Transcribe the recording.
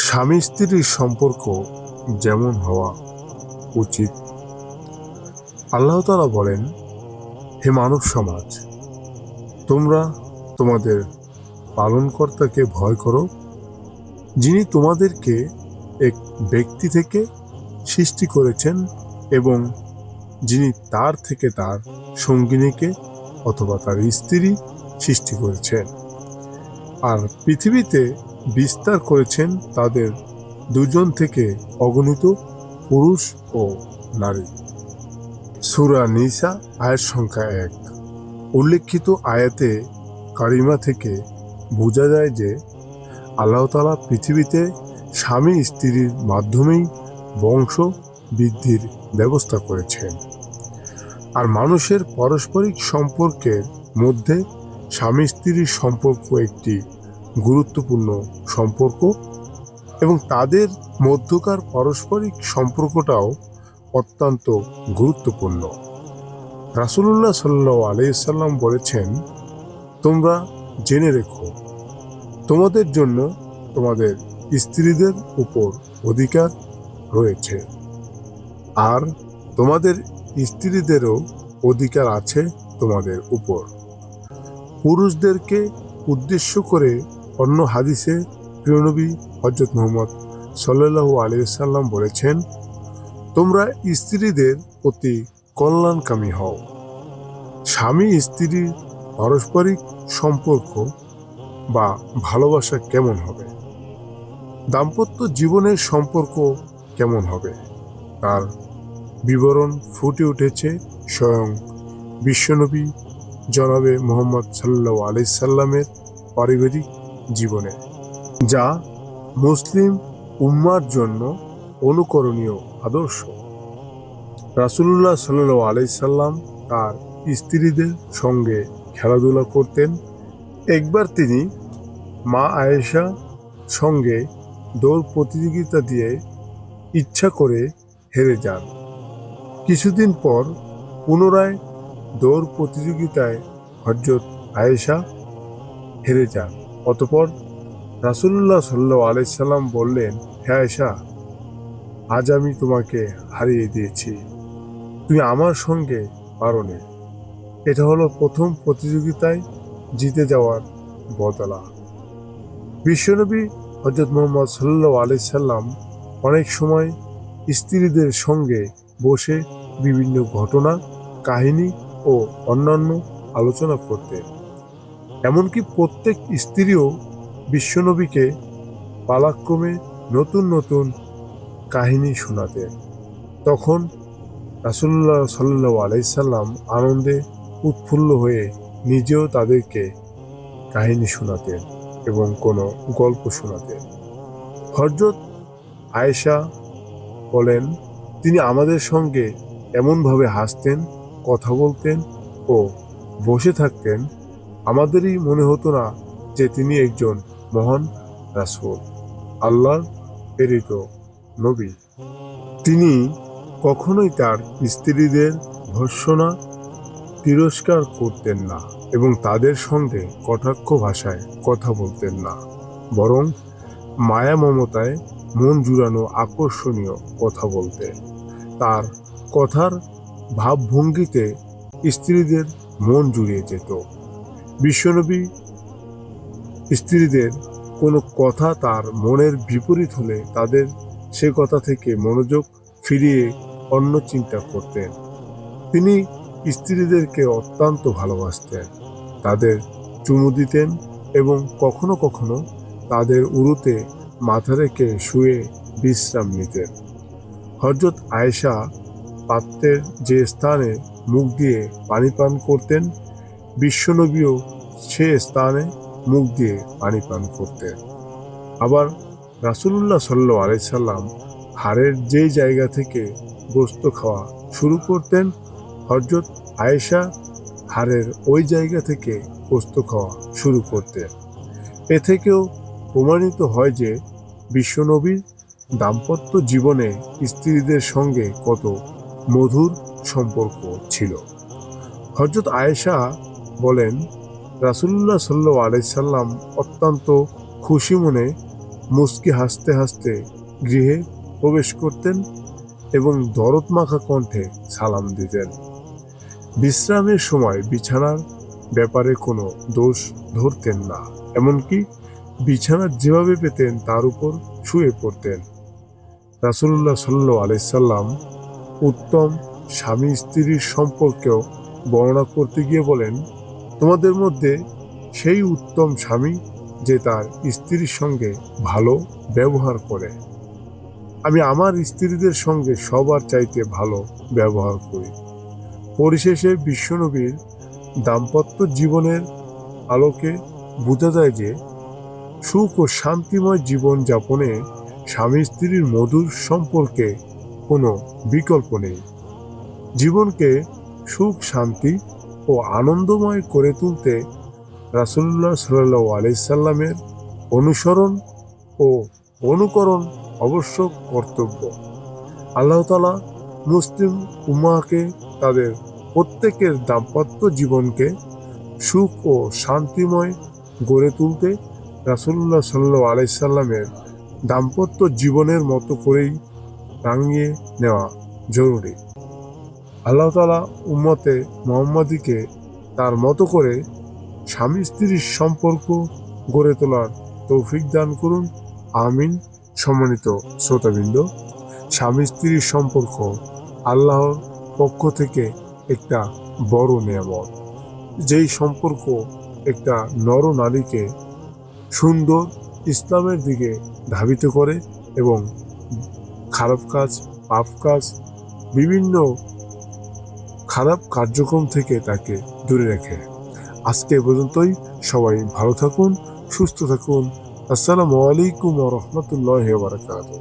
স্বামী স্ত্রীর সম্পর্ক যেমন হওয়া উচিত। আল্লাহ তাআলা বলেন, হে মানব সমাজ, তোমরা তোমাদের পালনকর্তাকে ভয় করো, যিনি তোমাদেরকে এক ব্যক্তি থেকে সৃষ্টি করেছেন এবং যিনি তার থেকে তার সঙ্গিনীকে অথবা তার স্ত্রী সৃষ্টি করেছেন, আর পৃথিবীতে বিস্তার করেছেন তাদের দুজন থেকে অগণিত পুরুষ ও নারী। সূরা নিসা আয়াত সংখ্যা 1। উল্লেখিত আয়াতে কারিমা থেকে বোঝা যায় যে আল্লাহ তাআলা পৃথিবীতে স্বামী স্ত্রীর মাধ্যমেই বংশ বৃদ্ধির ব্যবস্থা করেছেন, আর মানুষের পারস্পরিক সম্পর্কের মধ্যে স্বামী স্ত্রীর সম্পর্ক একটি গুরুত্বপূর্ণ সম্পর্ক এবং তাদের মধ্যকার পারস্পরিক সম্পর্কটাও অত্যন্ত গুরুত্বপূর্ণ। রাসূলুল্লাহ সাল্লাল্লাহু আলাইহি সাল্লাম বলেছেন, তোমরা জেনে রেখো, তোমাদের জন্য তোমাদের স্ত্রীদের উপর অধিকার রয়েছে, আর তোমাদের স্ত্রীদেরও অধিকার আছে তোমাদের উপর। পুরুষদেরকে উদ্দেশ্য করে অন্য হাদিসে প্রিয়নবী হযরত মুহাম্মদ সাল্লাল্লাহু আলাইহি সাল্লাম বলেছেন, তোমরা স্ত্রীদের প্রতি কল্যাণকামী হও। স্বামী স্ত্রীর পারস্পরিক সম্পর্ক বা ভালোবাসা কেমন হবে, দাম্পত্য জীবনের সম্পর্ক কেমন হবে, তার বিবরণ ফুটে উঠেছে স্বয়ং বিশ্বনবী জনাবে মুহাম্মদ সাল্লাল্লাহু আলাইহি সাল্লামের পারিবারিক জীবনে, যা মুসলিম উম্মার জন্য অনুকরণীয় আদর্শ। রাসূলুল্লাহ সাল্লাল্লাহু আলাইহি সাল্লাম তার স্ত্রীদের সঙ্গে খেলাধুলা করতেন। একবার তিনি মা আয়েশা সঙ্গে দৌড় প্রতিযোগিতা দিয়ে ইচ্ছা করে হেরে যান। কিছুদিন পর পুনরায় দৌড় প্রতিযোগিতায় হযরত আয়েশা হেরে যান। অতঃপর রাসূলুল্লাহ সাল্লাল্লাহু আলাইহি সাল্লাম বললেন, হে আয়েশা, আজ আমি তোমাকে হারিয়ে দিয়েছি, তুমি আমার সঙ্গে পারোনি। এটা হলো প্রথম প্রতিযোগিতায় জিতে যাওয়ার বদলা। বিশ্বনবী হযরত মুহাম্মদ সাল্লাল্লাহু আলাইহি সাল্লাম অনেক সময় স্ত্রীদের সঙ্গে বসে বিভিন্ন ঘটনা, কাহিনী ও অন্যান্য আলোচনা করতেন। এমনকি প্রত্যেক স্ত্রীও বিশ্বনবীকে পালাক্রমে নতুন নতুন কাহিনী শোনাতেন। তখন রাসূলুল্লাহ সাল্লাল্লাহু আলাইহি সাল্লাম আনন্দে উৎফুল্ল হয়ে নিজেও তাদেরকে কাহিনী শোনাতেন এবং কোনো গল্প শোনাতেন। হযরত আয়েশা বলেন, তিনি আমাদের সঙ্গে এমনভাবে হাসতেন, কথা বলতেন ও বসে থাকতেন, আমাদেরই মনে হতো না যে তিনি একজন মহান রাসূল, আল্লাহর প্রেরিত নবী। তিনি কখনোই তার স্ত্রীদের ভর্ৎসনা, তিরস্কার করতেন না এবং তাদের সঙ্গে কটাক্ষ ভাষায় কথা বলতেন না, বরং মায়া মমতায় মন জুড়ানো আকর্ষণীয় কথা বলতেন। তার কথার ভাবভঙ্গিতে স্ত্রীদের মন জুড়িয়ে যেত। বিশ্বনবী স্ত্রীদের কোনো কথা তার মনের বিপরীত হলে তাদের সে কথা থেকে মনোযোগ ফিরিয়ে অন্য চিন্তা করতেন। তিনি স্ত্রীদেরকে অত্যন্ত ভালোবাসতেন, তাদের চুমু দিতেন এবং কখনো কখনো তাদের উরুতে মাথা রেখে শুয়ে বিশ্রাম নিতেন। হযরত আয়েশা পাত্রের যে স্থানে মুখ দিয়ে পানি পান করতেন, বিশ্বনবীও সে স্থানে মুখ দিয়ে পানি পান করতেন। আবার রাসূলুল্লাহ সাল্লাল্লাহু আলাইহি সাল্লাম হাড়ের যে জায়গা থেকে গোশত খাওয়া শুরু করতেন, হযরত আয়েশা হাড়ের ওই জায়গা থেকে গোশত খাওয়া শুরু করতেন। এ থেকেও প্রমাণিত হয় যে বিশ্বনবীর দাম্পত্য জীবনে স্ত্রীদের সঙ্গে কত মধুর সম্পর্ক ছিল। হযরত আয়েশা বলেন, রাসূলুল্লাহ সাল্লাল্লাহু আলাইহি সাল্লাম অত্যন্ত খুশি মনে মুচকি হাসতে হাসতে গৃহে প্রবেশ করতেন এবং দরদ মাখা কণ্ঠে সালাম দিতেন। বিশ্রামের সময় বিছানার ব্যাপারে কোনো দোষ ধরতেন না, এমনকি বিছানা যেভাবে পেতেন তার উপর শুয়ে পড়তেন। রাসূলুল্লাহ সাল্লাল্লাহু আলাইহি সাল্লাম উত্তম স্বামী স্ত্রীর সম্পর্কেও বর্ণনা করতে গিয়ে বলেন, তোমাদের মধ্যে সেই উত্তম স্বামী যে তার স্ত্রীর সঙ্গে ভালো ব্যবহার করে। আমি আমার স্ত্রীদের সঙ্গে সবার চাইতে ভালো ব্যবহার করি। পরিশেষে বিশ্বনবীর দাম্পত্য জীবনের আলোকে বোঝা যায় যে সুখ ও শান্তিময় জীবন যাপনে স্বামী স্ত্রীর মধুর সম্পর্কে কোনো বিকল্প নেই। জীবনকে সুখ, শান্তি ও আনন্দময় করে তুলতে রাসূলুল্লাহ সাল্লাল্লাহু আলাইহি সাল্লামের অনুসরণ ও অনুকরণ অবশ্য কর্তব্য। আল্লাহ তাআলা মুসলিম উম্মাহকে তাদের প্রত্যেকের দাম্পত্য জীবনকে সুখ ও শান্তিময় গড়ে তুলতে রাসূলুল্লাহ সাল্লাল্লাহু আলাইহি সাল্লামের দাম্পত্য জীবনের মতো করেই রাঙিয়ে নেওয়া জরুরি। আল্লাহ তাআলা উম্মতে মুহাম্মাদীকে তার মতো করে স্বামী স্ত্রীর সম্পর্ক গড়ে তোলার তৌফিক দান করুন। আমিন। সম্মানিত শ্রোতাবৃন্দ, স্বামী স্ত্রীর সম্পর্ক আল্লাহর পক্ষ থেকে একটা বড় নেয়ামত, যেই সম্পর্ক একটা নর নারীকে সুন্দর ইসলামের দিকে ধাবিত করে এবং খারাপ কাজ, পাপ কাজ, বিভিন্ন খারাপ কার্যক্রম থেকে তাকে দূরে রাখে। আজকে এ পর্যন্তই। সবাই ভালো থাকুন, সুস্থ থাকুন। আসসালামু আলাইকুম ওয়া রাহমাতুল্লাহি ওয়া বারাকাতুহু।